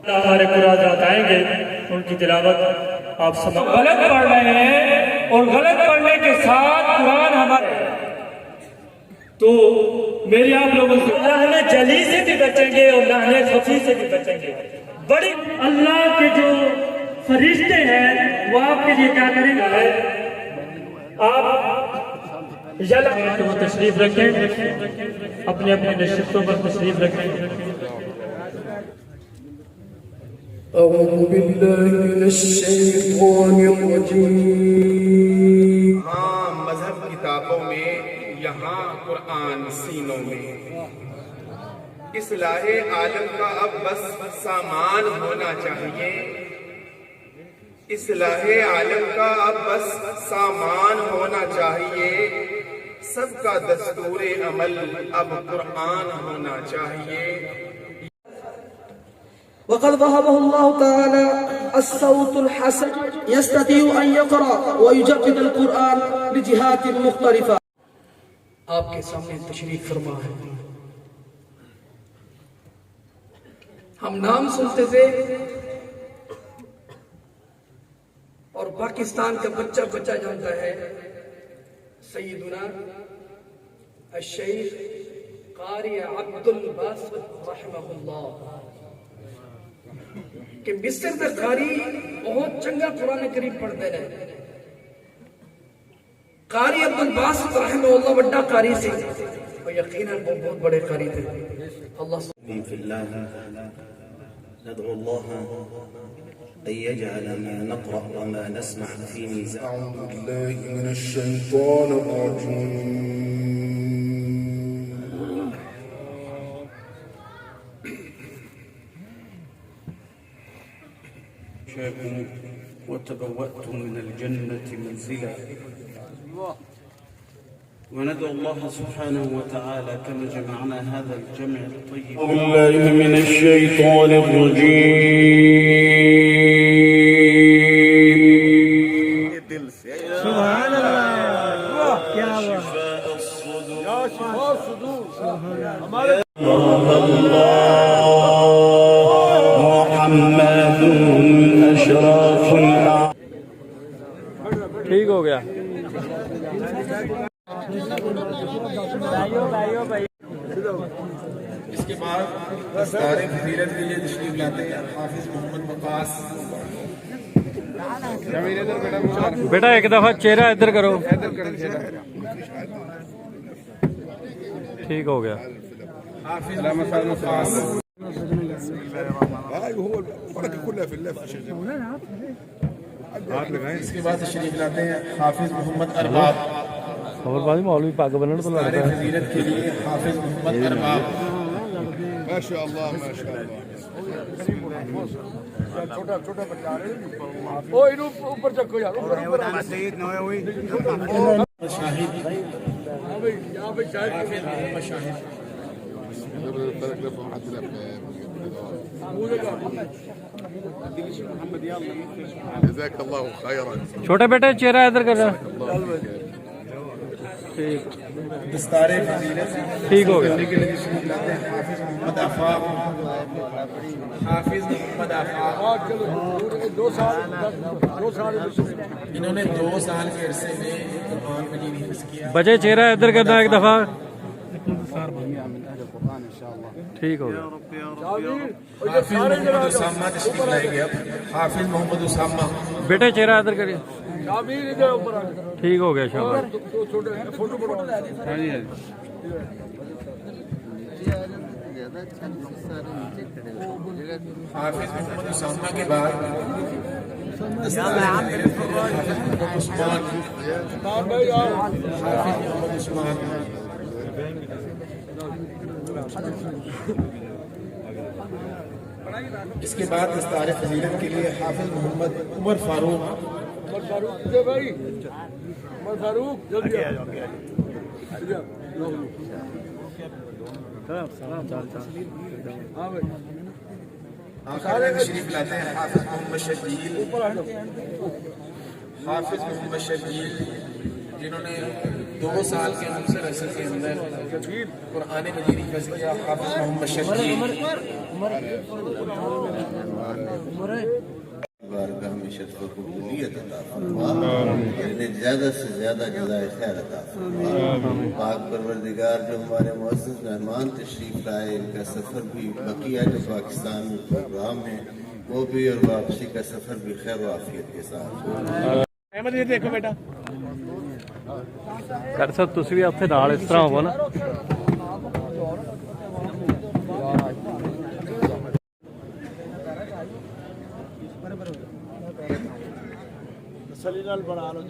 ہمارے قرآن آئیں گے ان کی تلاوت آپ سمجھ غلط پڑھ رہے ہیں اور غلط پڑھنے کے ساتھ قرآن ہمارے تو میری آپ لوگوں سے لعنت جلی سے بھی بچیں گے اور لعنت خفی سے بھی بچیں گے. بڑی اللہ کے جو فرشتے ہیں وہ آپ کے لیے کیا کریں گے؟ آپ وہ تشریف رکھیں اپنے اپنے نشستوں پر تشریف رکھیں. أعوذ بالله من الشيطان الرجيم. ہاں مذہب کتابوں میں، یہاں قرآن سینوں میں. اصلاح عالم کا اب بس سامان ہونا چاہیے. اصلاح عالم کا اب بس سامان ہونا چاہیے. سب کا دستور عمل اب قرآن ہونا چاہیے. وقد وهبه الله تعالى الصوت الحسن يستطيع أن يقرأ ويجود القرآن لجهات مختلفة. آپ کے سامنے تشریف فرما ہے. ہم نام سنتے تھے اور پاکستان کا بچہ جانتا ہے سیدنا الشیخ قاری عبد الباسط رحمہ اللہ کہ مصر دا قاری بہت چنگا قرآن کریم پڑھتے ہیں. قاری عبد الباسط رحمہ اللہ بڑا قاری سے اور یقیناً وہ بہت بڑے قاری تھے. اللہ في الله ندعو الله أن يجعل ما نقرأ وما نسمع في ميزان. أعوذ بالله من الشيطان الرجيم. وتبوأتم من الجنة منزلا. وندعو الله سبحانه وتعالى كما جمعنا هذا الجمع الطيب. أعوذ بالله من الشيطان الرجيم. سبحان الله يا شفاء الصدور يا شفاء الصدور. محمد أشرف ٹھیک ہو گیا. اس کے بعد دستار فضیلت کے لیے تشریف لاتے ہیں حافظ محمد وقاص. بیٹا ایک دفعہ چہرہ ادھر کرو. ٹھیک ہو گیا. حافظ محمد وقاص. هو البركة كلها في اللف. اس کے بعد تشریف لاتے ہیں حافظ محمد ارباب. خبر پانی مولوی پاک بننے تو لگتا ہے. فضیلت کے لیے حافظ محمد ارباب. ما شاء الله ما شاء الله. چھوٹا چھوٹا بچہ آ رہے ہیں. او انہوں اوپر چکو یار. شاہد یہاں پہ شاہد محمد شاہد. جزاك الله خيرا. چھوٹے بیٹے چہرہ ادھر کر رہا. ٹھیک دستار فضیلت ٹھیک ہو گیا. حافظ محمد آفاق. حافظ محمد آفاق. دو سال انہوں نے 2 سال کے عرصے میں قرآن مجید حفظ کیا. بچے چہرہ ادھر کرنا ایک دفعہ. ٹھیک ہو گیا. حافظ محمد اسامہ تشریف لائیں گے. اب حافظ محمد اسامہ. بیٹے چہرہ ادھر کریے. ٹھیک ہو گیا. شاباش. حافظ محمد اسامہ کے بعد حافظ محمد عثمان. حافظ محمد عثمان. اس کے بعد دستار فضیلت کے لیے حافظ محمد عمر فاروق. آخر میں تشریف لاتے ہیں حافظ محمد شبیل، حافظ محمد شبیل جنہوں نے 2 سال کے مختصر عرصے کے اندر قرآن مجید حفظ کیا. حافظ محمد شبیل بارگاہ میں شرف و قبولیت عطا فرما، انہیں زیادہ سے زیادہ جزائے خیر عطا فرما. پاک پروردگار جو ہمارے معزز مہمان تشریف لائے، ان کا سفر بھی بقیہ جو پاکستان میں پروگرام ہے وہ بھی، اور واپسی کا سفر بھی خیر و عافیت کے ساتھ ہو. احمد یہ دیکھو بیٹا ਕਰ ਸਕ ਤੁਸੀਂ ਵੀ ਉੱਥੇ ਨਾਲ ਇਸ ਤਰ੍ਹਾਂ ਹੋਵੋ ਨਾ. ਤਸੱਲੀ ਨਾਲ ਬਣਾ ਲਓ.